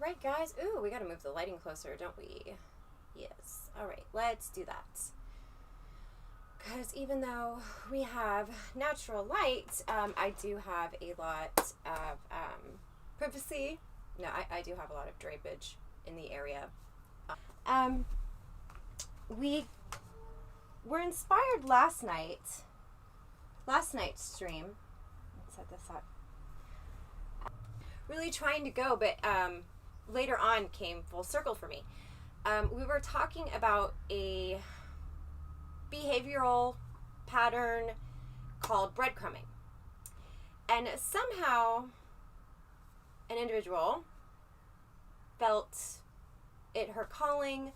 right, guys. Ooh, we gotta move the lighting closer, don't we? Yes. All right, let's do that. Because even though we have natural light, I do have a lot of privacy. No, I do have a lot of drapeage in the area. We were inspired last night's stream. Let's set this up. Really trying to go, but later on came full circle for me. We were talking about a behavioral pattern called breadcrumbing. And somehow an individual felt it her calling,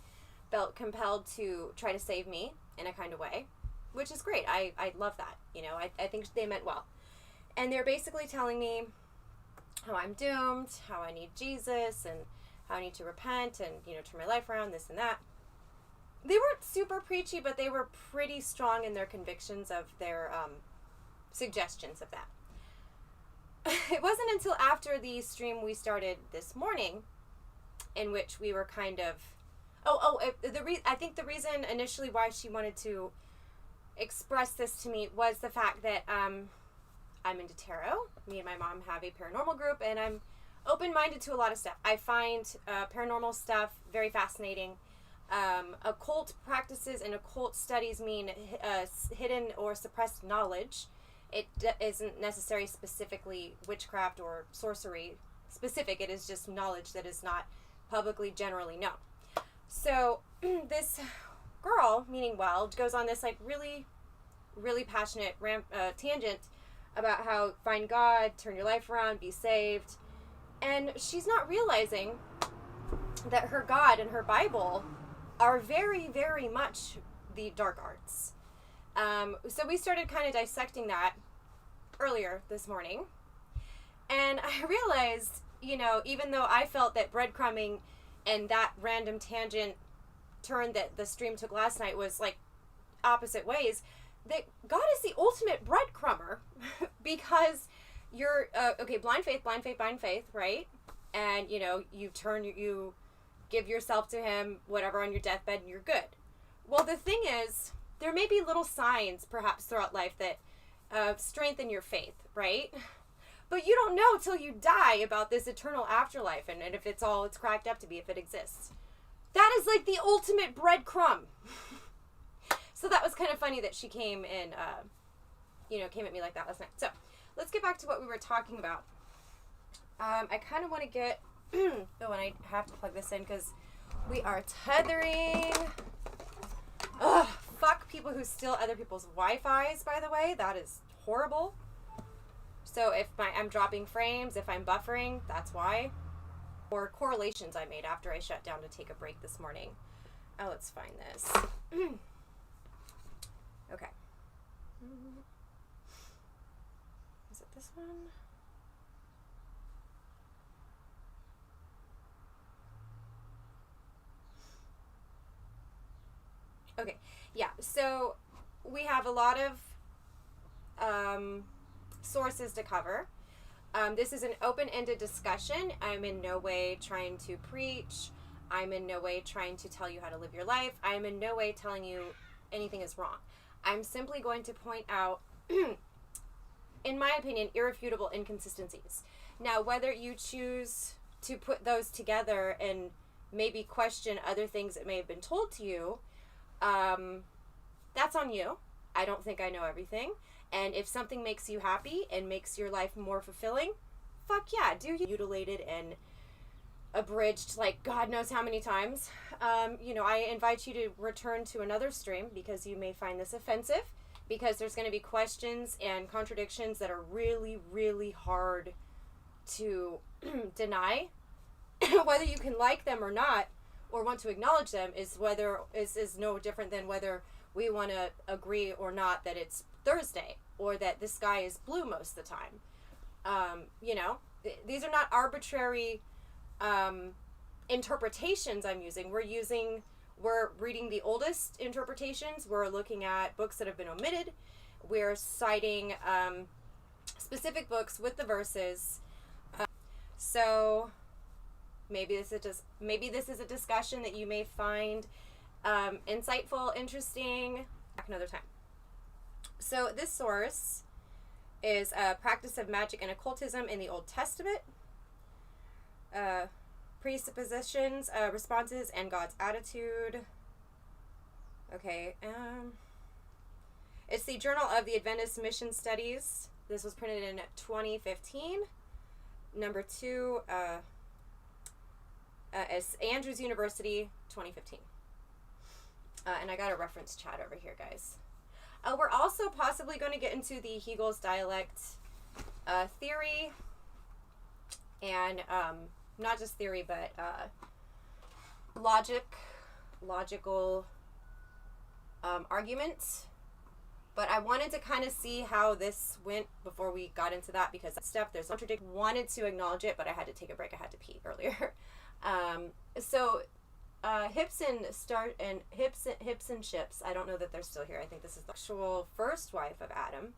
felt compelled to try to save me in a kind of way, which is great. I love that. You know, I think they meant well. And they're basically telling me how I'm doomed, how I need Jesus, and how I need to repent and, you know, turn my life around, this and that. They weren't super preachy, but they were pretty strong in their convictions of their suggestions of that. It wasn't until after the stream we started this morning in which we were kind of... I think the reason initially why she wanted to express this to me was the fact that I'm into tarot. Me and my mom have a paranormal group, and I'm open-minded to a lot of stuff. I find paranormal stuff very fascinating. Occult practices and occult studies mean hidden or suppressed knowledge. It isn't necessarily specifically witchcraft or sorcery specific. It is just knowledge that is not publicly generally known. So this girl, meaning well, goes on this like really, really passionate tangent about how find God, turn your life around, be saved. And she's not realizing that her God and her Bible are very, very much the dark arts. So we started kind of dissecting that earlier this morning. And I realized, you know, even though I felt that breadcrumbing and that random tangent turn that the stream took last night was like opposite ways, that God is the ultimate breadcrumber because you're, blind faith, right? And, you know, you give yourself to him, whatever, on your deathbed, and you're good. Well, the thing is, there may be little signs, perhaps, throughout life that strengthen your faith, right? But you don't know till you die about this eternal afterlife, and if it's cracked up to be, if it exists. That is like the ultimate breadcrumb. So that was kind of funny that she came and, came at me like that last night. So let's get back to what we were talking about. I kind of want to get... and I have to plug this in because we are tethering. Ugh, fuck people who steal other people's Wi-Fis, by the way. That is horrible. So if I'm dropping frames, if I'm buffering, that's why. Or correlations I made after I shut down to take a break this morning. Oh, let's find this. Okay. Is it this one? Okay, yeah, so we have a lot of sources to cover. This is an open-ended discussion. I'm in no way trying to preach. I'm in no way trying to tell you how to live your life. I'm in no way telling you anything is wrong. I'm simply going to point out, in my opinion, irrefutable inconsistencies. Now, whether you choose to put those together and maybe question other things that may have been told to you, that's on you. I don't think I know everything. And if something makes you happy and makes your life more fulfilling, fuck yeah, do you mutilated and abridged like God knows how many times. I invite you to return to another stream because you may find this offensive, because there's going to be questions and contradictions that are really, really hard to deny. Whether you can like them or not, or want to acknowledge them, is no different than whether we want to agree or not that it's Thursday or that the sky is blue most of the time. These are not arbitrary interpretations I'm using. We're reading the oldest interpretations. We're looking at books that have been omitted. We're citing specific books with the verses. So Maybe this is a discussion that you may find insightful, interesting. Back another time. So this source is a practice of magic and occultism in the Old Testament. Presuppositions, responses, and God's attitude. Okay. It's the Journal of the Adventist Mission Studies. This was printed in 2015. Number 2, is Andrews University, 2015. And I got a reference chat over here, guys. We're also possibly going to get into the Hegels dialect theory, and not just theory, but logical arguments. But I wanted to kind of see how this went before we got into that, because that stuff, there's contradiction. Wanted to acknowledge it, but I had to take a break. I had to pee earlier. Hips and Ships, I don't know that they're still here. I think this is the actual first wife of Adam.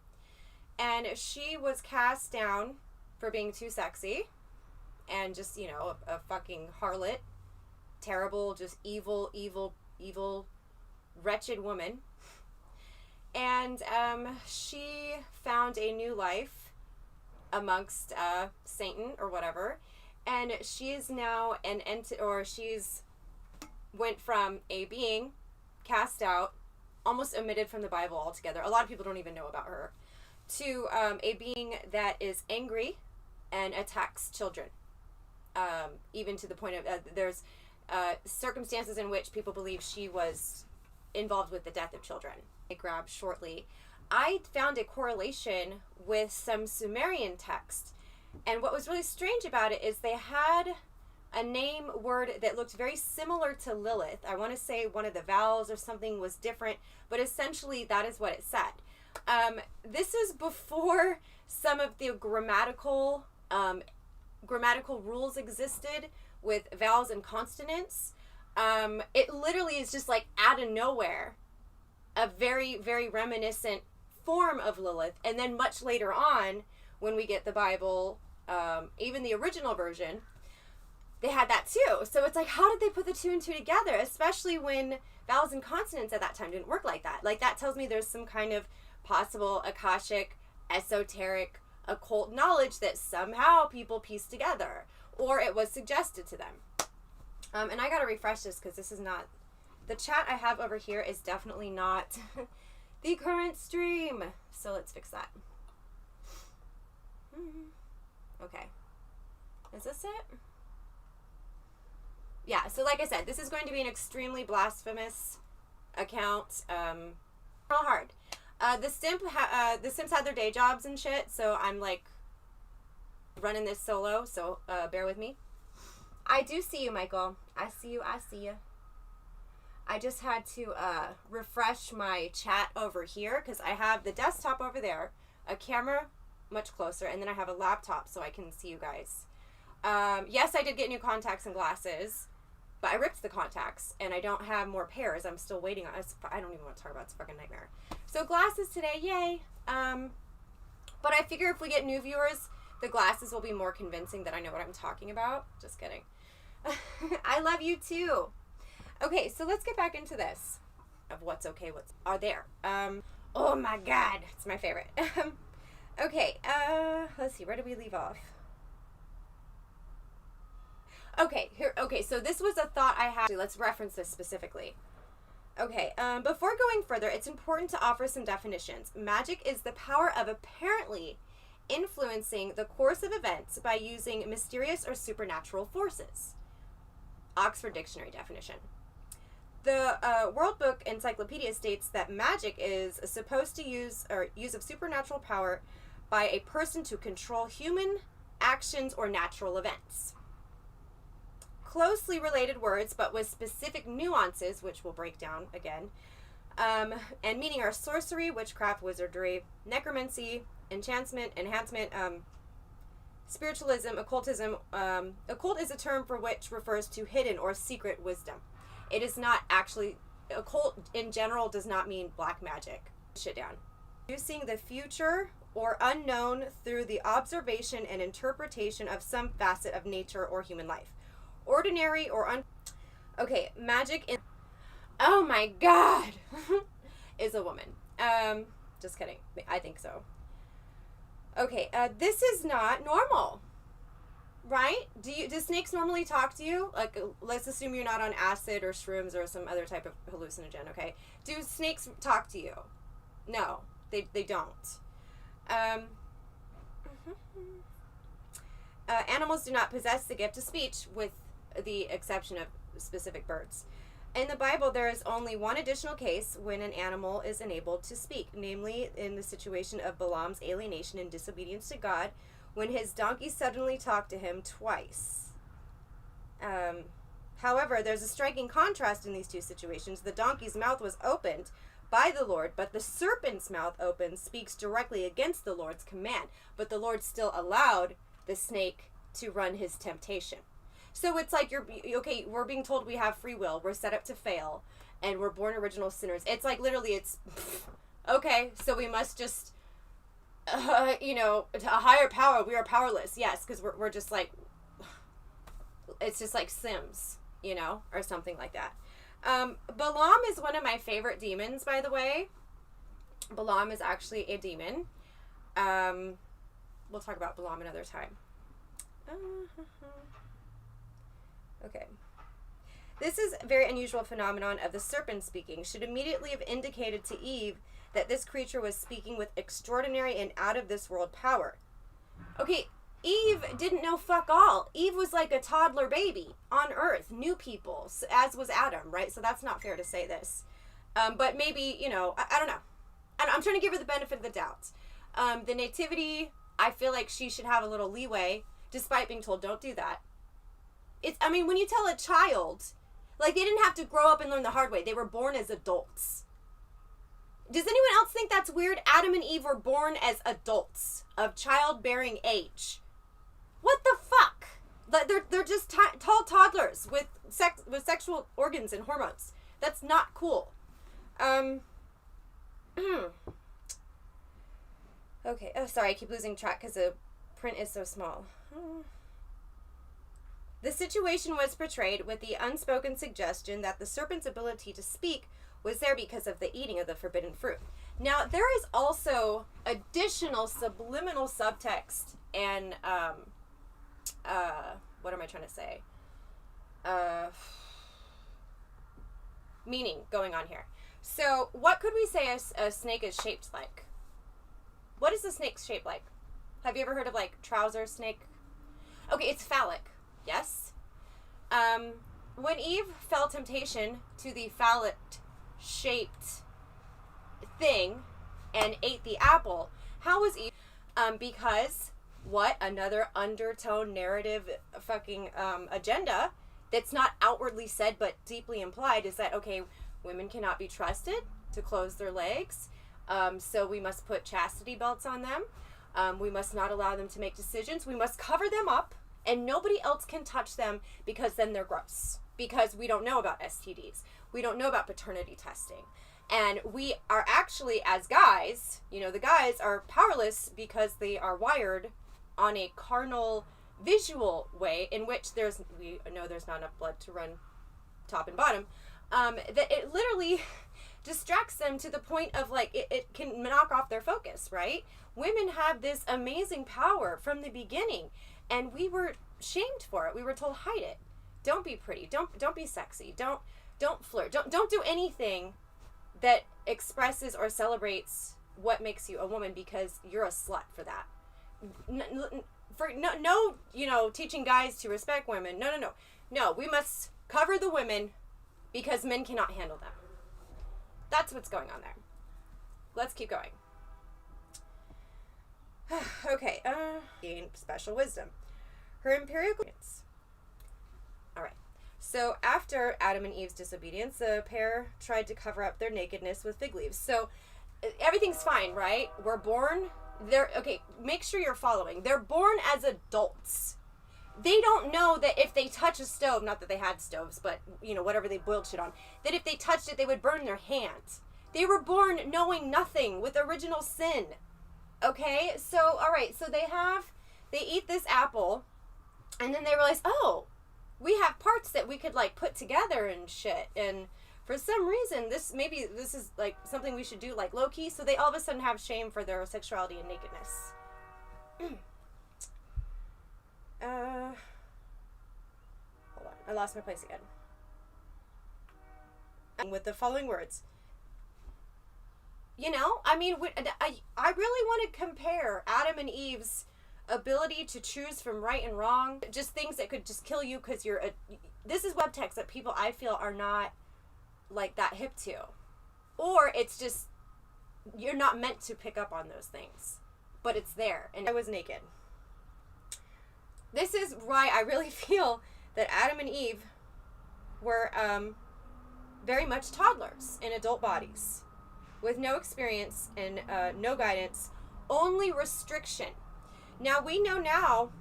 And she was cast down for being too sexy and just, a fucking harlot. Terrible, just evil, wretched woman. And she found a new life amongst Satan or whatever. And she is now she's went from a being cast out, almost omitted from the Bible altogether. A lot of people don't even know about her, to a being that is angry and attacks children. Even to the point of there's circumstances in which people believe she was involved with the death of children. I grabbed shortly. I found a correlation with some Sumerian text. And what was really strange about it is they had a name word that looked very similar to Lilith. I want to say one of the vowels or something was different, but essentially that is what it said. This is before some of the grammatical rules existed with vowels and consonants. It literally is just like out of nowhere, a very, very reminiscent form of Lilith. And then much later on, when we get the Bible, even the original version, they had that too. So it's like, how did they put the two and two together? Especially when vowels and consonants at that time didn't work like that. Like, that tells me there's some kind of possible Akashic, esoteric, occult knowledge that somehow people pieced together, or it was suggested to them. And I gotta refresh this because this is not, the chat I have over here is definitely not the current stream. So let's fix that. Okay. Is this it? Yeah, so like I said, this is going to be an extremely blasphemous account. Real hard. The Simps had their day jobs and shit, so I'm like running this solo, so bear with me. I do see you, Michael. I see you. I just had to refresh my chat over here because I have the desktop over there, a camera much closer, and then I have a laptop so I can see you guys. Yes, I did get new contacts and glasses, but I ripped the contacts and I don't have more pairs. I'm still waiting on. I don't even want to talk about it. It's a fucking nightmare. So glasses today, yay. But I figure if we get new viewers, the glasses will be more convincing that I know what I'm talking about. Just kidding. I love you too. Okay, so let's get back into this of what's okay, what's are there. Oh my God, it's my favorite. Okay, let's see, where did we leave off? Okay, so this was a thought I had. Let's reference this specifically. Okay, before going further, it's important to offer some definitions. Magic is the power of apparently influencing the course of events by using mysterious or supernatural forces. Oxford Dictionary definition. The World Book Encyclopedia states that magic is supposed to use of supernatural power by a person to control human actions or natural events. Closely related words, but with specific nuances, which we'll break down again, and meaning are sorcery, witchcraft, wizardry, necromancy, enhancement, spiritualism, occultism. Occult is a term for which refers to hidden or secret wisdom. It is not actually, occult in general does not mean black magic. Shit down. Using the future or unknown through the observation and interpretation of some facet of nature or human life, ordinary or okay, magic in, oh my god, is a woman. Just kidding. I think so. Okay, this is not normal, right? Do snakes normally talk to you? Like, let's assume you're not on acid or shrooms or some other type of hallucinogen, okay? Do snakes talk to you? No, they don't. Animals do not possess the gift of speech, with the exception of specific birds. In the Bible, there is only one additional case when an animal is unable to speak, namely in the situation of Balaam's alienation and disobedience to God, when his donkey suddenly talked to him twice. However, there's a striking contrast in these two situations. The donkey's mouth was opened by the Lord, but the serpent's mouth open speaks directly against the Lord's command, but the Lord still allowed the snake to run his temptation. So it's like okay, we're being told we have free will, we're set up to fail, and we're born original sinners. It's like literally it's, okay, so we must just, a higher power, we are powerless, yes, because we're just like, it's just like Sims, or something like that. Balaam is one of my favorite demons, by the way. Balaam is actually a demon. We'll talk about Balaam another time. Okay. This is a very unusual phenomenon of the serpent speaking. Should immediately have indicated to Eve that this creature was speaking with extraordinary and out of this world power. Okay, Eve didn't know fuck all. Eve was like a toddler baby on earth, new people, as was Adam, right? So that's not fair to say this. But maybe, I don't know. I'm trying to give her the benefit of the doubt. The nativity, I feel like she should have a little leeway, despite being told don't do that. When you tell a child, like, they didn't have to grow up and learn the hard way. They were born as adults. Does anyone else think that's weird? Adam and Eve were born as adults of childbearing age. What the fuck? They're just tall toddlers with sexual organs and hormones. That's not cool. Okay. Oh, sorry. I keep losing track because the print is so small. The situation was portrayed with the unspoken suggestion that the serpent's ability to speak was there because of the eating of the forbidden fruit. Now, there is also additional subliminal subtext and, what am I trying to say? Meaning going on here. So, what could we say a snake is shaped like? What is the snake's shape like? Have you ever heard of, like, trouser snake? Okay, it's phallic. Yes. When Eve fell temptation to the phallic-shaped thing and ate the apple, how was Eve? Because what? Another undertone narrative fucking agenda that's not outwardly said but deeply implied is that, okay, women cannot be trusted to close their legs, so we must put chastity belts on them. We must not allow them to make decisions. We must cover them up. And nobody else can touch them because then they're gross. Because we don't know about STDs. We don't know about paternity testing. And we are actually, as guys, the guys are powerless because they are wired on a carnal, visual way in which we know there's not enough blood to run top and bottom. That it literally distracts them to the point of, like, it can knock off their focus, right? Women have this amazing power from the beginning. And we were shamed for it. We were told, hide it. Don't be pretty. Don't be sexy. Don't flirt. Don't do anything that expresses or celebrates what makes you a woman, because you're a slut for that. No, teaching guys to respect women. No, we must cover the women because men cannot handle them. That's what's going on there. Let's keep going. Okay, gain special wisdom. Her empirical... Alright, so after Adam and Eve's disobedience, the pair tried to cover up their nakedness with fig leaves. So, everything's fine, right? We're born... Okay, make sure you're following. They're born as adults. They don't know that if they touch a stove, not that they had stoves, but, whatever they boiled shit on, that if they touched it, they would burn their hands. They were born knowing nothing, with original sin. Okay, so, alright, so they eat this apple, and then they realize, oh, we have parts that we could like put together and shit. And for some reason, this is like something we should do like low key. So they all of a sudden have shame for their sexuality and nakedness. Hold on, I lost my place again. With the following words. You know, I mean, I really want to compare Adam and Eve's ability to choose from right and wrong, just things that could just kill you because this is web text that people I feel are not like that hip to, or it's just you're not meant to pick up on those things, but it's there. And I was naked. This is why I really feel that Adam and Eve were very much toddlers in adult bodies with no experience and no guidance, only restriction. Now, we know now,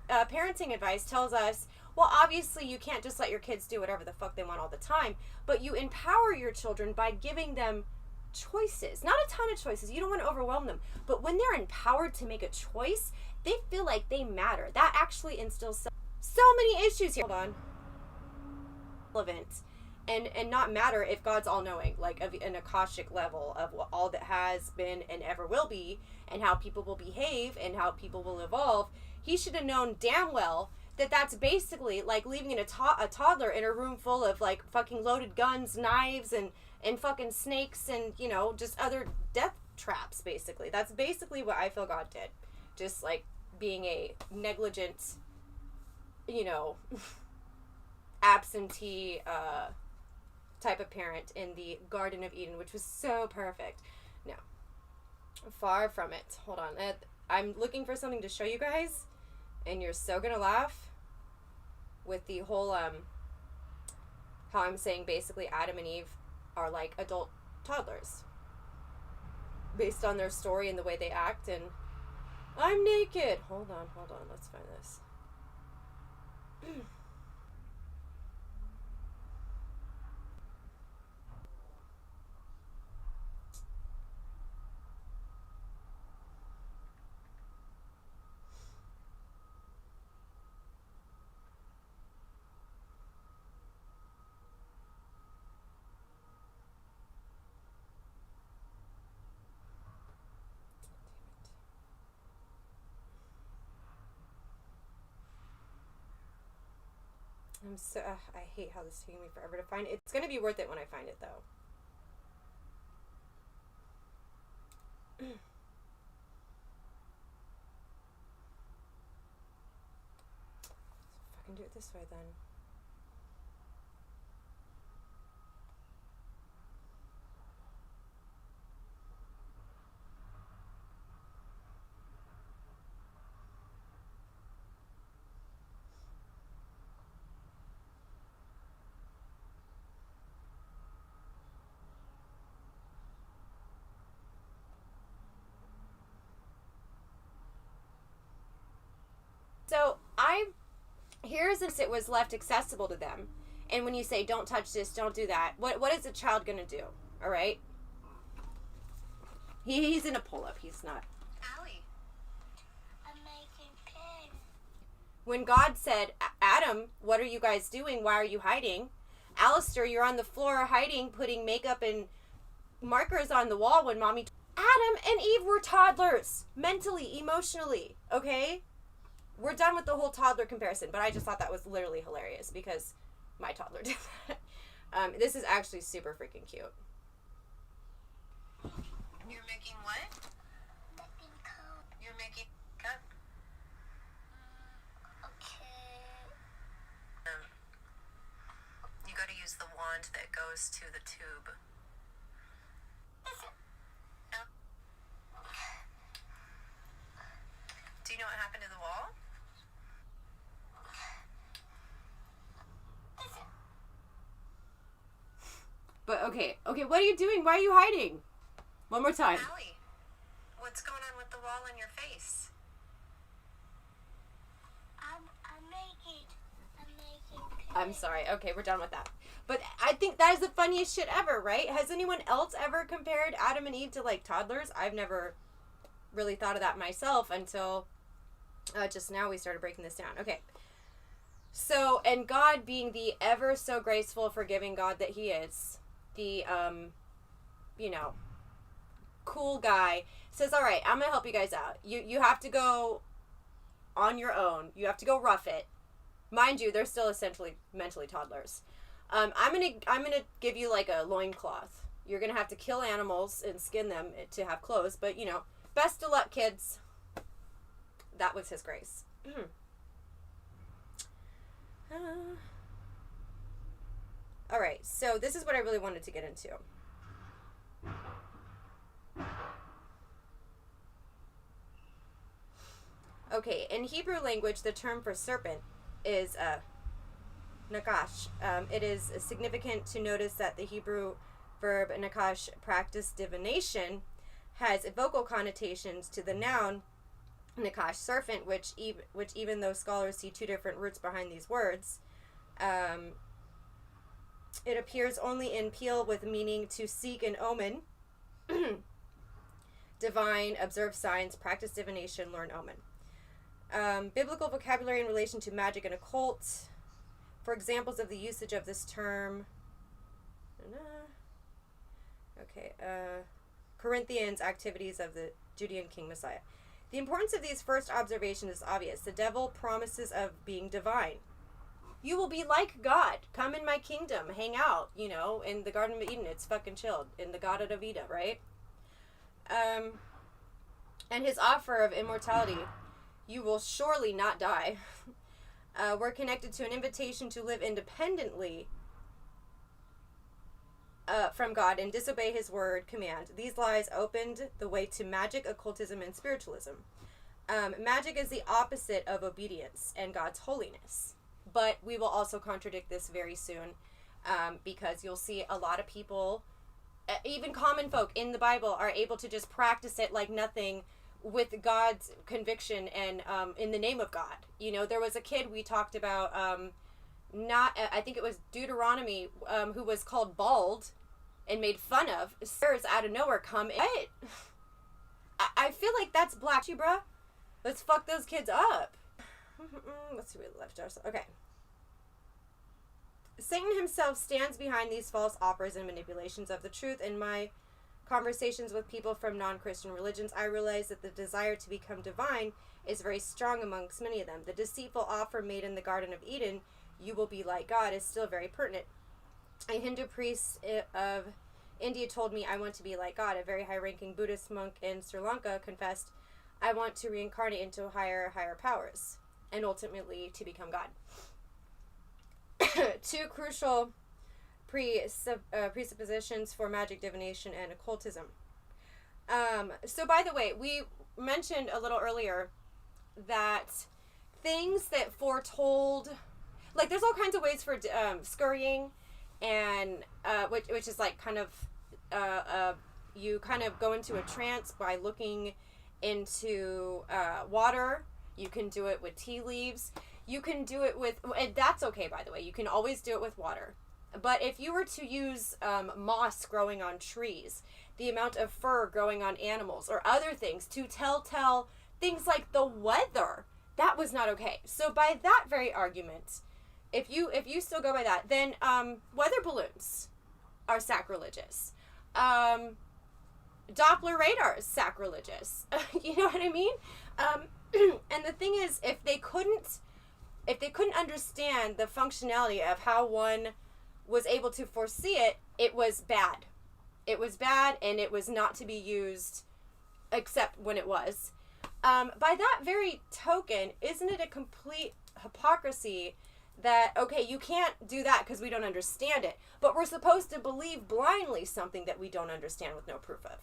parenting advice tells us, well, obviously you can't just let your kids do whatever the fuck they want all the time, but you empower your children by giving them choices. Not a ton of choices. You don't want to overwhelm them. But when they're empowered to make a choice, they feel like they matter. That actually instills so many issues here. Hold on. Relevant. And not matter if God's all-knowing, like of an Akashic level of what all that has been and ever will be, and how people will behave and how people will evolve. He should have known damn well that that's basically like leaving a toddler in a room full of like fucking loaded guns, knives, and fucking snakes and, you know, just other death traps, basically. That's basically what I feel God did. Just like being a negligent, you know, absentee, type of parent in the Garden of Eden, which was so perfect. No, far from it. Hold on, I'm looking for something to show you guys, and you're so gonna laugh with the whole how I'm saying basically Adam and Eve are like adult toddlers based on their story and the way they act. And I'm naked. Hold on, let's find this. I'm so I hate how this is taking me forever to find it. It's gonna be worth it when I find it, though. If I can do it this way, then. So here's if it was left accessible to them. And when you say, don't touch this, don't do that, what is a child going to do? All right? He's in a pull-up. He's not. Allie. I'm making pen. When God said, Adam, what are you guys doing? Why are you hiding? Alistair, you're on the floor hiding, putting makeup and markers on the wall when mommy... Adam and Eve were toddlers. Mentally, emotionally. Okay? We're done with the whole toddler comparison, but I just thought that was literally hilarious because my toddler did that. This is actually super freaking cute. You're making what? Making cup. You're making cup? Okay. You gotta use the wand that goes to the tube. Do you know what happened to the wall? But okay, what are you doing? Why are you hiding? One more time. Allie, what's going on with the wall in your face? I'm making. I'm sorry. Okay, we're done with that. But I think that is the funniest shit ever, right? Has anyone else ever compared Adam and Eve to like toddlers? I've never really thought of that myself until just now we started breaking this down. Okay. So, and God being the ever so graceful, forgiving God that he is, the, cool guy, says, all right, I'm going to help you guys out. You have to go on your own. You have to go rough it. Mind you, they're still essentially mentally toddlers. I'm gonna give you like a loincloth. You're gonna have to kill animals and skin them to have clothes, but best of luck, kids. That was his grace. All right, so this is what I really wanted to get into. Okay, in Hebrew language, the term for serpent is nakash. It is significant to notice that the Hebrew verb nakash, practice divination, has vocal connotations to the noun nakash, serpent, which even though scholars see two different roots behind these words, it appears only in Peel with meaning to seek an omen, divine, observe signs, practice divination, learn omen. Biblical vocabulary in relation to magic and occult. For examples of the usage of this term, Corinthians, activities of the Judean King Messiah. The importance of these first observations is obvious. The devil promises of being divine. You will be like God. Come in my kingdom. Hang out, in the Garden of Eden. It's fucking chilled. In the Garden of Eden, right? And his offer of immortality. You will surely not die. We're connected to an invitation to live independently from God and disobey his word command. These lies opened the way to magic, occultism, and spiritualism. Magic is the opposite of obedience and God's holiness. But we will also contradict this very soon, because you'll see a lot of people, even common folk in the Bible, are able to just practice it like nothing with God's conviction and in the name of God. There was a kid we talked about, I think it was Deuteronomy, who was called bald and made fun of. Stars out of nowhere come in. I feel like that's black too, bruh. Let's fuck those kids up. Let's see where the left are. Okay. Satan himself stands behind these false offers and manipulations of the truth. In my conversations with people from non-Christian religions, I realize that the desire to become divine is very strong amongst many of them. The deceitful offer made in the Garden of Eden, you will be like God, is still very pertinent. A Hindu priest of India told me, I want to be like God. A very high-ranking Buddhist monk in Sri Lanka confessed, I want to reincarnate into higher powers and ultimately to become God. Two crucial presuppositions for magic, divination, and occultism. So by the way, we mentioned a little earlier that things that foretold, like there's all kinds of ways for scurrying, and which is like kind of you kind of go into a trance by looking into water. You can do it with tea leaves. You can do it with, and that's okay, by the way. You can always do it with water. But if you were to use moss growing on trees, the amount of fur growing on animals, or other things to tell things like the weather, that was not okay. So by that very argument, if you still go by that, then weather balloons are sacrilegious. Doppler radar is sacrilegious. You know what I mean? And the thing is, if they couldn't understand the functionality of how one was able to foresee it, it was bad. It was bad, and it was not to be used except when it was. By that very token, isn't it a complete hypocrisy that, okay, you can't do that because we don't understand it, but we're supposed to believe blindly something that we don't understand with no proof of?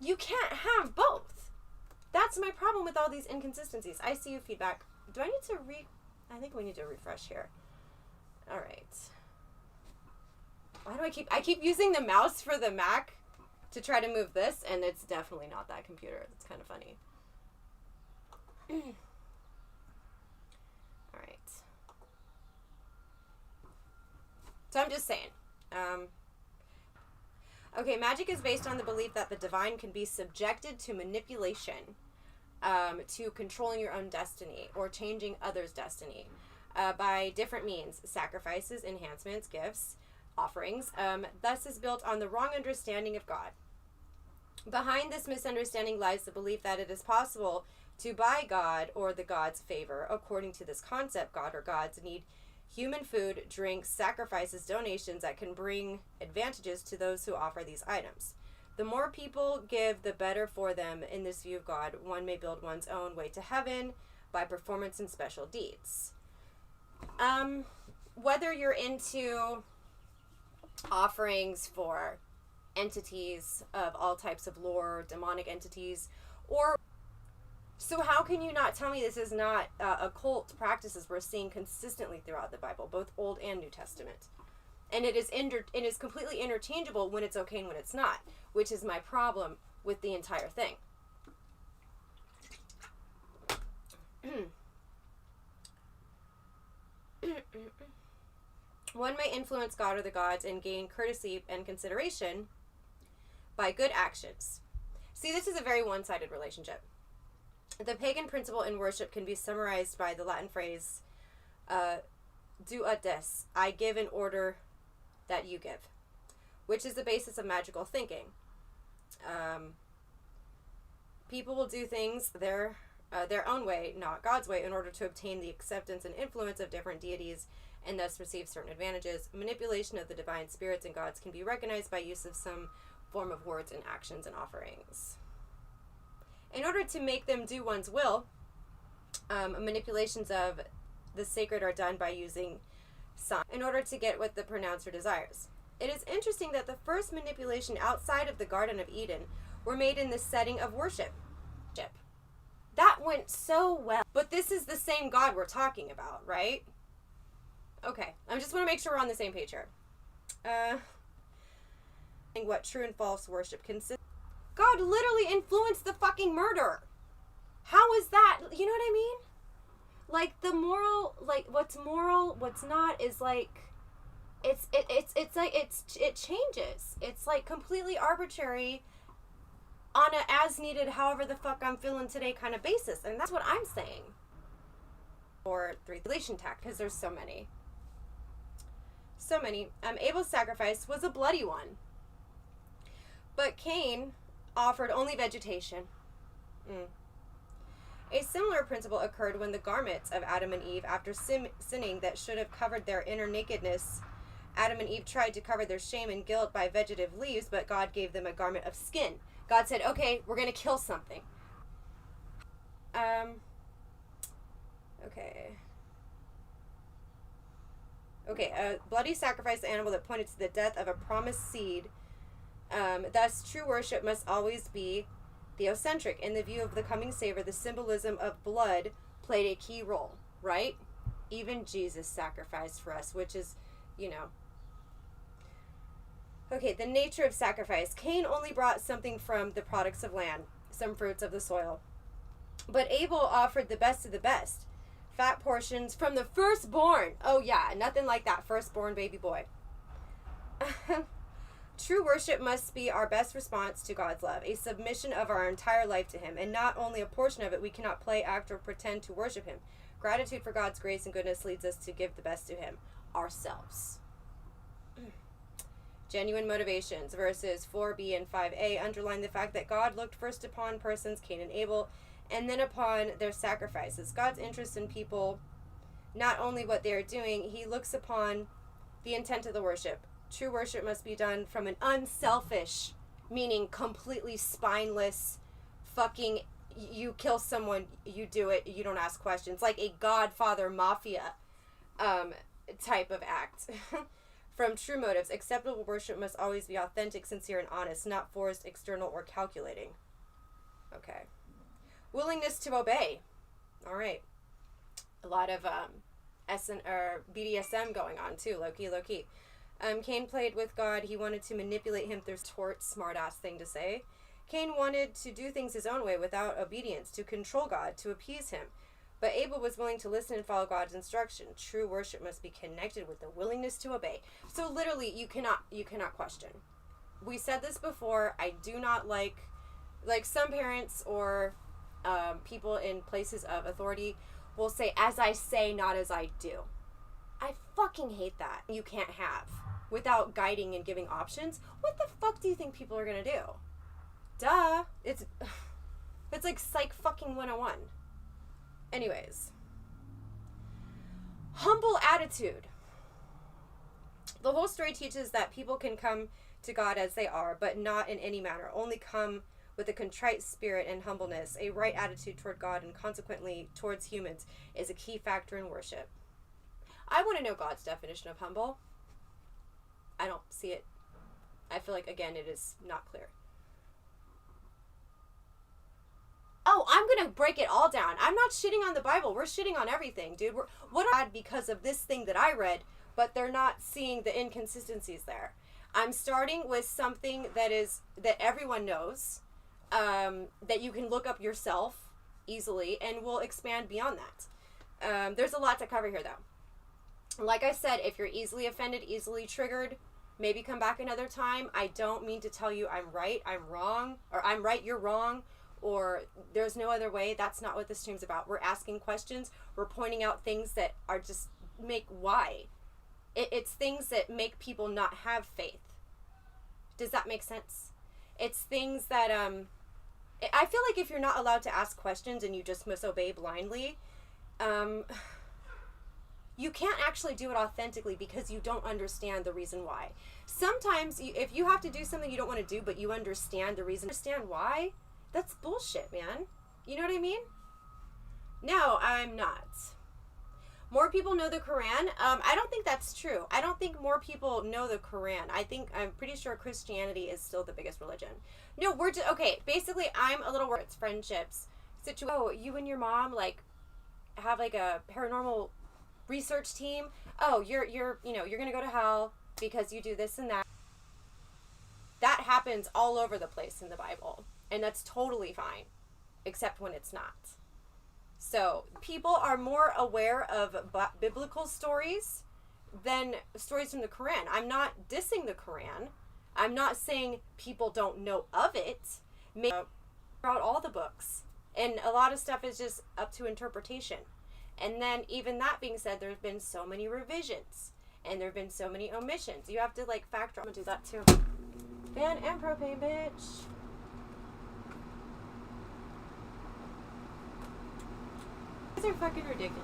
You can't have both. That's my problem with all these inconsistencies. I see you feedback. Do I need to I think we need to refresh here. All right. Why do I keep using the mouse for the Mac to try to move this, and it's definitely not that computer. It's kind of funny. All right. So I'm just saying. Okay, magic is based on the belief that the divine can be subjected to manipulation, to controlling your own destiny or changing others' destiny. by different means, sacrifices, enhancements, gifts, offerings, thus is built on the wrong understanding of God. Behind this misunderstanding lies the belief that it is possible to buy God or the God's favor. According to this concept, God or gods need human food, drinks, sacrifices, donations that can bring advantages to those who offer these items. The more people give, the better for them. In this view of God, one may build one's own way to heaven by performance and special deeds. Whether you're into offerings for entities of all types of lore, demonic entities, or so how can you not tell me this is not occult practices we're seeing consistently throughout the Bible, both Old and New Testament? And it is completely interchangeable when it's okay and when it's not, which is my problem with the entire thing. One may influence God or the gods and gain courtesy and consideration by good actions. See, this is a very one-sided relationship. The pagan principle in worship can be summarized by the Latin phrase, do a des, I give in order that you give, which is the basis of magical thinking. People will do things their own way, not God's way, in order to obtain the acceptance and influence of different deities and thus receive certain advantages. Manipulation of the divine spirits and gods can be recognized by use of some form of words and actions and offerings. In order to make them do one's will, manipulations of the sacred are done by using signs in order to get what the pronouncer desires. It is interesting that the first manipulation outside of the Garden of Eden were made in the setting of worship. That went so well. But this is the same God we're talking about, right? Okay, I just want to make sure we're on the same page here. What true and false worship consists. God literally influenced the fucking murder. How is that? You know what I mean? Like the moral, like what's moral, what's not is like, it changes. It's like completely arbitrary on a as needed, however the fuck I'm feeling today kind of basis. And that's what I'm saying. Or the relation tact, because there's so many. So many. Abel's sacrifice was a bloody one. But Cain offered only vegetation. A similar principle occurred when the garments of Adam and Eve, after sinning that should have covered their inner nakedness, Adam and Eve tried to cover their shame and guilt by vegetative leaves, but God gave them a garment of skin. God said, okay, we're going to kill something. A bloody sacrifice animal that pointed to the death of a promised seed. Thus, true worship must always be theocentric. In the view of the coming Savior, the symbolism of blood played a key role, right? Even Jesus sacrificed for us, which is, Okay, the nature of sacrifice. Cain only brought something from the products of land, some fruits of the soil. But Abel offered the best of the best. Fat portions from the firstborn. Oh yeah, nothing like that firstborn baby boy. True worship must be our best response to God's love, a submission of our entire life to Him, and not only a portion of it. We cannot play, act, or pretend to worship Him. Gratitude for God's grace and goodness leads us to give the best to Him, ourselves. Genuine motivations, verses 4b and 5a, underline the fact that God looked first upon persons, Cain and Abel, and then upon their sacrifices. God's interest in people, not only what they are doing, He looks upon the intent of the worship. True worship must be done from an unselfish, meaning completely spineless, fucking, you kill someone, you do it, you don't ask questions, like a Godfather Mafia type of act. From true motives, acceptable worship must always be authentic, sincere, and honest, not forced, external, or calculating. Okay. Willingness to obey. All right. A lot of BDSM going on too, low key. Cain played with God. He wanted to manipulate him through smart-ass thing to say. Cain wanted to do things his own way without obedience, to control God, to appease Him. But Abel was willing to listen and follow God's instruction. True worship must be connected with the willingness to obey. So literally, you cannot question. We said this before. I do not like some parents or people in places of authority will say, as I say, not as I do. I fucking hate that. You can't have without guiding and giving options. What the fuck do you think people are gonna do? Duh. It's like Psych fucking 101. Anyways. Humble attitude. The whole story teaches that people can come to God as they are, but not in any manner. Only come with a contrite spirit and humbleness. A right attitude toward God and consequently towards humans is a key factor in worship. I want to know God's definition of humble. I don't see it. I feel like, again, it is not clear. Oh, I'm going to break it all down. I'm not shitting on the Bible. We're shitting on everything, dude. What are bad because of this thing that I read, but they're not seeing the inconsistencies there. I'm starting with something that everyone knows, that you can look up yourself easily, and we'll expand beyond that. There's a lot to cover here, though. Like I said, if you're easily offended, easily triggered, maybe come back another time. I don't mean to tell you I'm right, I'm wrong, or I'm right, you're wrong, or there's no other way. That's not what this stream's about. We're asking questions. We're pointing out things that are just why. It's things that make people not have faith. Does that make sense? It's things that, I feel like if you're not allowed to ask questions and you just must obey blindly, you can't actually do it authentically because you don't understand the reason why. Sometimes, if you have to do something you don't want to do, but you understand the reason, understand why, that's bullshit, man. You know what I mean? No, I'm not. More people know the Quran. I don't think that's true. I don't think more people know the Quran. I'm pretty sure Christianity is still the biggest religion. No, we're just, okay, basically I'm a little worried. It's friendships. Oh, you and your mom, like, have, like, a paranormal research team. Oh, you're gonna go to hell because you do this and that. That happens all over the place in the Bible. And that's totally fine. Except when it's not. So, people are more aware of biblical stories than stories from the Quran. I'm not dissing the Quran. I'm not saying people don't know of it. Maybe throughout all the books. And a lot of stuff is just up to interpretation. And then, even that being said, there's been so many revisions. And there have been so many omissions. You have to, like, factor. I'm gonna do that, too. Ban and propane, bitch. These are fucking ridiculous.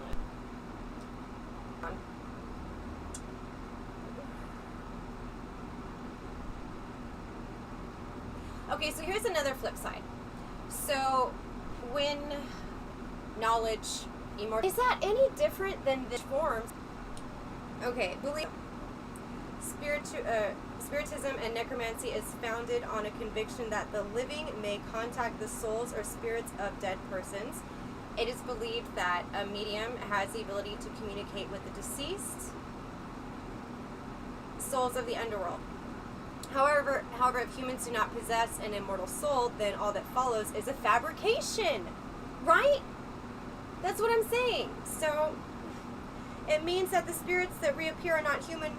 Okay, so here's another flip side. So, when knowledge, is that any different than the forms? Okay, Spiritism and necromancy is founded on a conviction that the living may contact the souls or spirits of dead persons. It is believed that a medium has the ability to communicate with the deceased souls of the underworld. However, if humans do not possess an immortal soul, then all that follows is a fabrication, right? That's what I'm saying. So, it means that the spirits that reappear are not human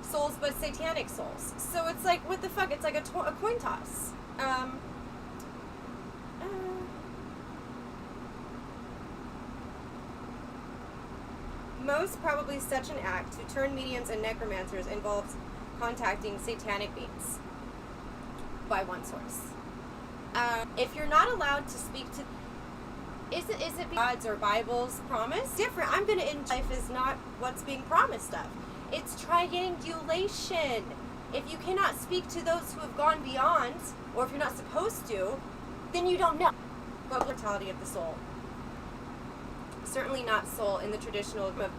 souls, but satanic souls. So it's like, what the fuck? It's like a coin toss. Most probably such an act to turn mediums and necromancers involves contacting satanic beings by one source. If you're not allowed to speak to, is it God's or Bible's promise? Different. I'm gonna end life is not what's being promised of. It's triangulation. If you cannot speak to those who have gone beyond, or if you're not supposed to, then you don't know. But mortality of the soul. Certainly not soul in the traditional of man.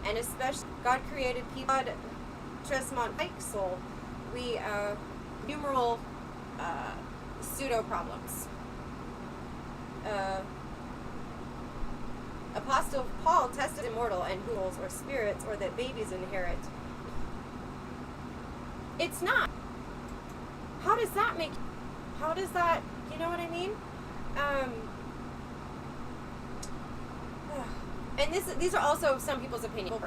And especially, God created people, God, Tresmont, like soul. We, numeral, pseudo problems. Apostle Paul tested immortal and souls or spirits or that babies inherit. It's not. How does that, you know what I mean? And these are also some people's opinions.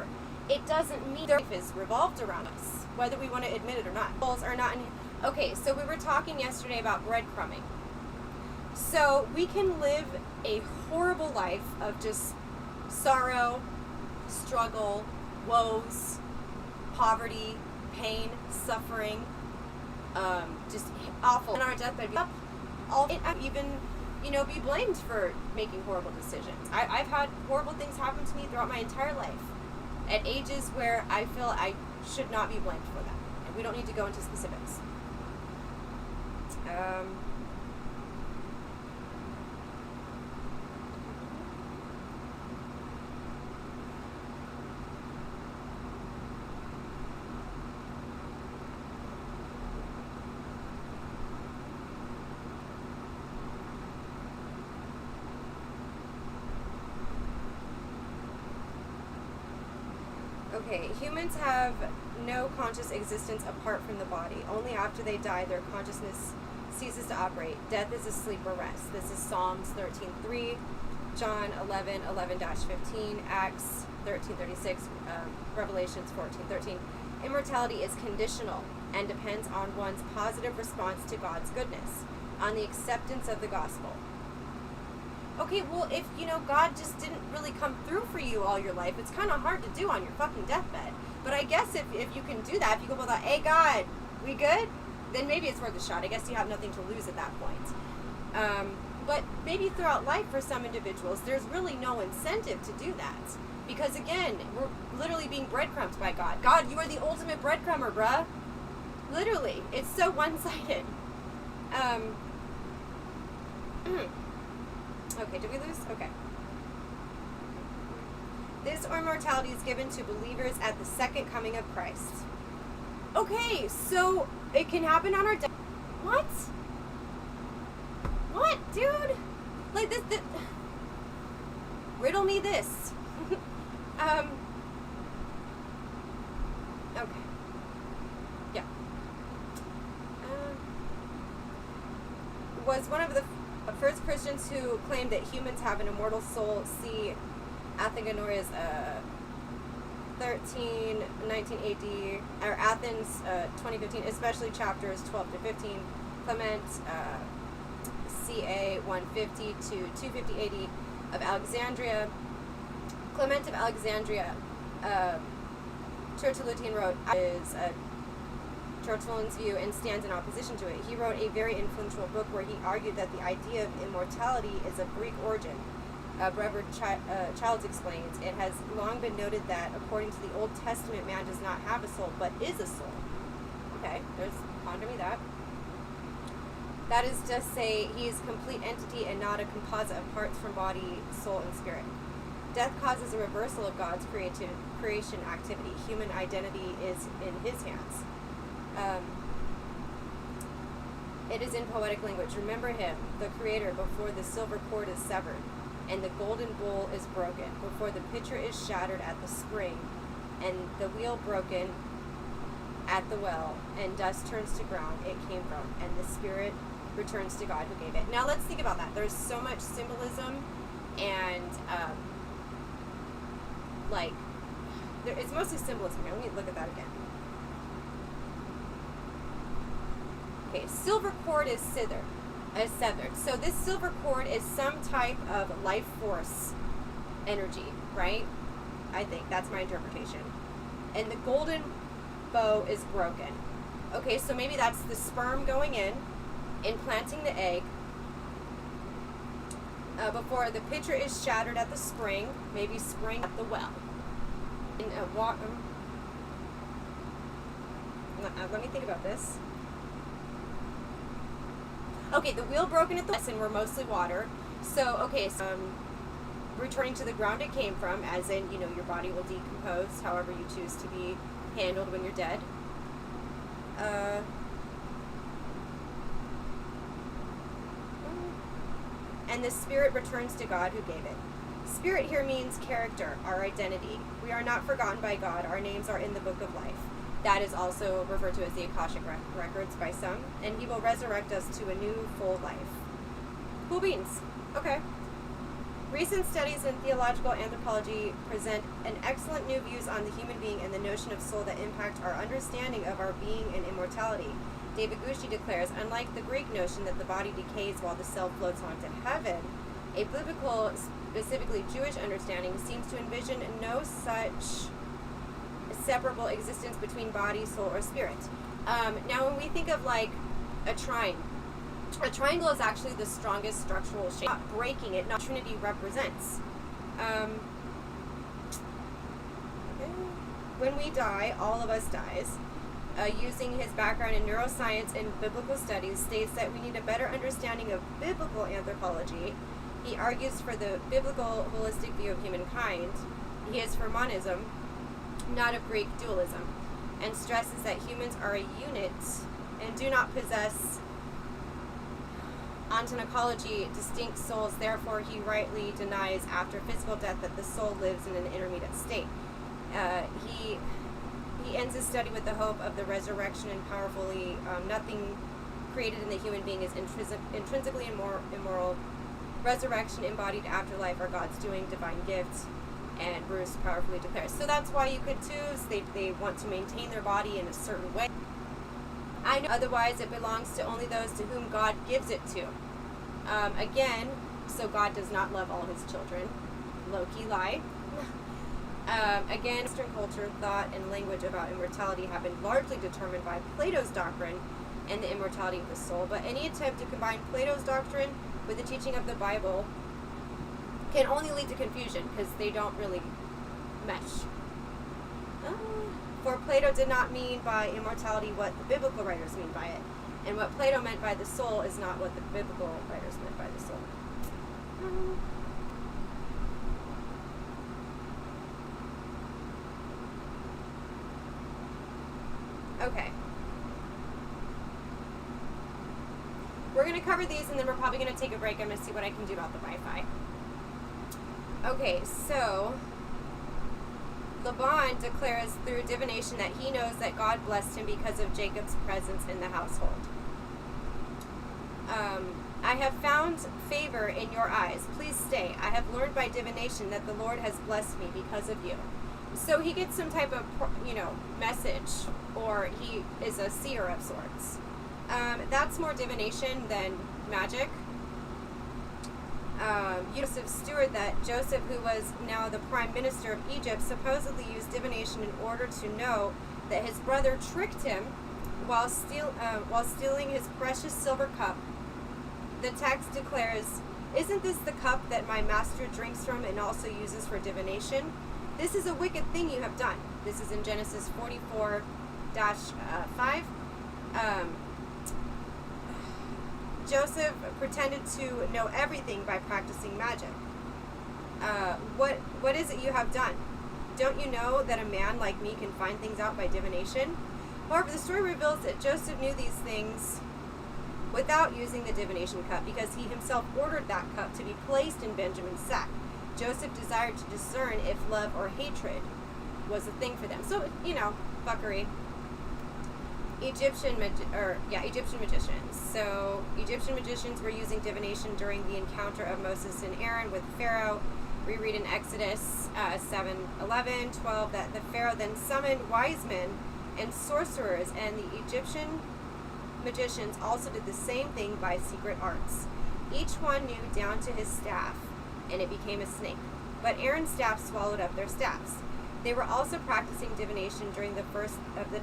It doesn't mean their life is revolved around us, whether we want to admit it or not. Souls are not in. Okay, so we were talking yesterday about breadcrumbing. So we can live a horrible life of just sorrow, struggle, woes, poverty, pain, suffering, just awful. On our deathbed, even, be blamed for making horrible decisions. I've had horrible things happen to me throughout my entire life at ages where I feel I should not be blamed for them. And we don't need to go into specifics. Okay, humans have no conscious existence apart from the body. Only after they die, their consciousness ceases to operate. Death is a sleep or rest. This is Psalms 13:3, John 11:11-15, Acts 13:36, Revelations 14:13. Immortality is conditional and depends on one's positive response to God's goodness, on the acceptance of the gospel. Okay, well, if, God just didn't really come through for you all your life, it's kind of hard to do on your fucking deathbed. But I guess if you can do that, if you go with that, hey, God, we good? Then maybe it's worth a shot. I guess you have nothing to lose at that point. But maybe throughout life for some individuals, there's really no incentive to do that. Because, again, we're literally being breadcrumbed by God. God, you are the ultimate breadcrumber, bruh. Literally. It's so one-sided. Okay, did we lose? Okay. This immortality is given to believers at the second coming of Christ. Okay, so it can happen on our death. What? What, dude? Like this riddle me this. Okay. Yeah. Was one of the first Christians who claimed that humans have an immortal soul. See Athenagoras 19 AD, or Athens 2015, especially chapters 12 to 15. Clement CA 150 to 250 AD of Alexandria. Clement of Alexandria, Tertullian wrote, is Tertullian's view and stands in opposition to it. He wrote a very influential book where he argued that the idea of immortality is of Greek origin. Reverend Childs explains, it has long been noted that according to the Old Testament, man does not have a soul, but is a soul. Okay, ponder me that. That is to say, he is a complete entity and not a composite of parts from body, soul, and spirit. Death causes a reversal of God's creation activity. Human identity is in his hands. It is in poetic language. Remember him, the creator, before the silver cord is severed, and the golden bowl is broken, before the pitcher is shattered at the spring, and the wheel broken at the well, and dust turns to ground it came from, and the spirit returns to God who gave it. Now let's think about that. There's so much symbolism, and it's mostly symbolism here. Let me look at that again. Okay, silver cord is severed. So this silver cord is some type of life force energy, right? I think that's my interpretation. And the golden bow is broken. Okay, so maybe that's the sperm going in, implanting the egg, before the pitcher is shattered at the spring, maybe spring at the well. And let me think about this. Okay, the wheel broken at the well, and we're mostly water. So, okay, so returning to the ground it came from, as in, your body will decompose however you choose to be handled when you're dead. And the spirit returns to God who gave it. Spirit here means character, our identity. We are not forgotten by God. Our names are in the book of life. That is also referred to as the Akashic Records by some. And he will resurrect us to a new, full life. Cool beans. Okay. Recent studies in theological anthropology present an excellent new views on the human being and the notion of soul that impact our understanding of our being and immortality. David Gucci declares, unlike the Greek notion that the body decays while the soul floats on to heaven, a biblical specifically Jewish understanding, seems to envision no such separable existence between body, soul, or spirit. Now, when we think of like a triangle is actually the strongest structural shape. Not breaking it, not Trinity represents. When we die, all of us dies. Using his background in neuroscience and biblical studies, states that we need a better understanding of biblical anthropology. He argues for the biblical holistic view of humankind. He is for monism, not of Greek dualism, and stresses that humans are a unit and do not possess ontology distinct souls. Therefore, he rightly denies after physical death that the soul lives in an intermediate state. He ends his study with the hope of the resurrection and powerfully nothing created in the human being is intrinsically immoral. Resurrection, embodied afterlife, are God's doing, divine gifts, and Bruce powerfully declares. So that's why you could choose. They want to maintain their body in a certain way. I know otherwise it belongs to only those to whom God gives it to. Again, so God does not love all his children. Low-key lie. Again, Western culture, thought, and language about immortality have been largely determined by Plato's doctrine and the immortality of the soul, but any attempt to combine Plato's doctrine with the teaching of the Bible can only lead to confusion because they don't really mesh. For Plato did not mean by immortality what the biblical writers mean by it, and what Plato meant by the soul is not what the biblical writers meant by the soul. Okay. We're going to cover these, and then we're probably going to take a break. I'm going to see what I can do about the Wi-Fi. Okay, so Laban declares through divination that he knows that God blessed him because of Jacob's presence in the household. I have found favor in your eyes. Please stay. I have learned by divination that the Lord has blessed me because of you. So he gets some type of, message, or he is a seer of sorts. That's more divination than magic. Joseph's steward, that Joseph, who was now the prime minister of Egypt, supposedly used divination in order to know that his brother tricked him while stealing his precious silver cup. The text declares, "Isn't this the cup that my master drinks from and also uses for divination? This is a wicked thing you have done." This is in Genesis 44-5. Joseph pretended to know everything by practicing magic. What is it you have done? Don't you know that a man like me can find things out by divination? However, the story reveals that Joseph knew these things without using the divination cup because he himself ordered that cup to be placed in Benjamin's sack. Joseph desired to discern if love or hatred was a thing for them. So, fuckery. Egyptian magicians. So, Egyptian magicians were using divination during the encounter of Moses and Aaron with Pharaoh. We read in Exodus 7:11, 12 that the Pharaoh then summoned wise men and sorcerers, and the Egyptian magicians also did the same thing by secret arts. Each one knew down to his staff, and it became a snake. But Aaron's staff swallowed up their staffs. They were also practicing divination during the first of the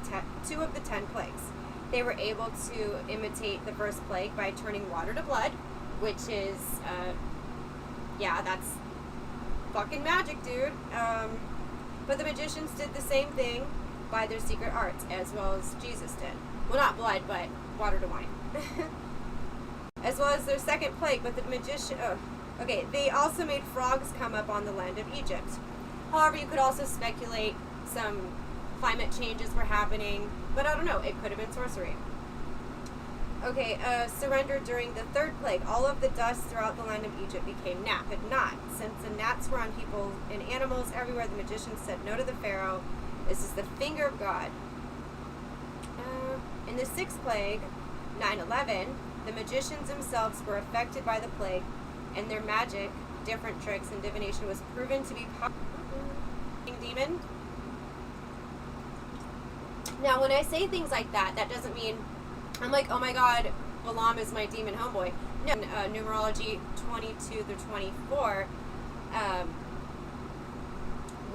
2 of the 10 plagues. They were able to imitate the first plague by turning water to blood, which is, that's fucking magic, dude. But the magicians did the same thing by their secret arts, as well as Jesus did. Well, not blood, but water to wine. As well as their second plague, but the magician... they also made frogs come up on the land of Egypt. However, you could also speculate some climate changes were happening, but I don't know, it could have been sorcery. Surrender during the 3rd plague. All of the dust throughout the land of Egypt became gnat, but not. Since the gnats were on people and animals everywhere, the magicians said no to the Pharaoh. This is the finger of God. In the 6th plague, 9/11, the magicians themselves were affected by the plague, and their magic, different tricks, and divination was proven to be demon. Now, when I say things like that, that doesn't mean I'm like, oh my god, Balaam is my demon homeboy. No, numerology 22 through 24,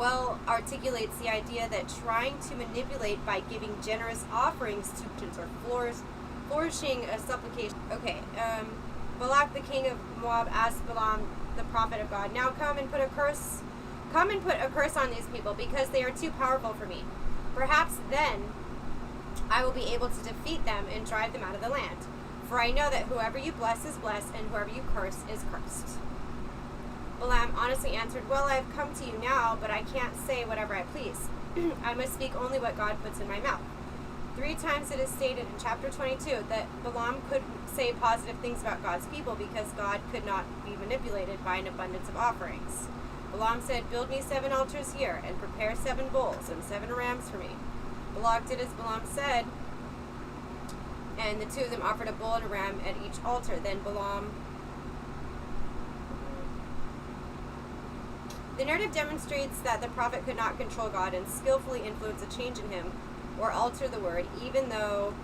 well articulates the idea that trying to manipulate by giving generous offerings to or flourishing a supplication. Okay, Balak the king of Moab asked Balaam the prophet of God, now come and put a curse on these people because they are too powerful for me. Perhaps then I will be able to defeat them and drive them out of the land. For I know that whoever you bless is blessed, and whoever you curse is cursed. Balaam honestly answered, well, I have come to you now, but I can't say whatever I please. I must speak only what God puts in my mouth. 3 times it is stated in chapter 22 that Balaam could say positive things about God's people because God could not be manipulated by an abundance of offerings. Balaam said, build me 7 altars here, and prepare 7 bulls and 7 rams for me. Balak did as Balaam said, and the 2 of them offered a bull and a ram at each altar. Then Balaam... The narrative demonstrates that the prophet could not control God and skillfully influence a change in him or alter the word, even though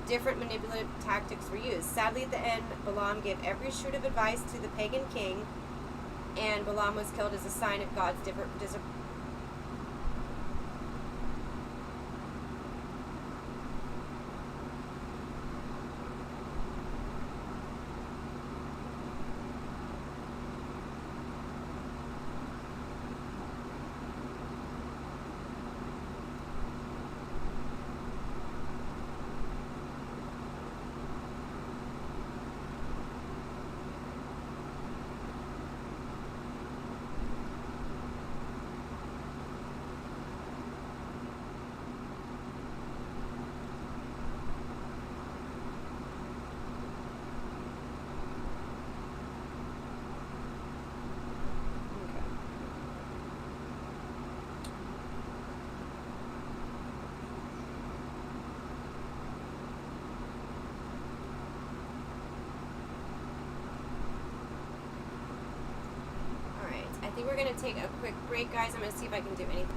different manipulative tactics were used. Sadly, at the end, Balaam gave every shrewd of advice to the pagan king, and Balaam was killed as a sign of God's disapproval. I think we're going to take a quick break, guys. I'm going to see if I can do anything.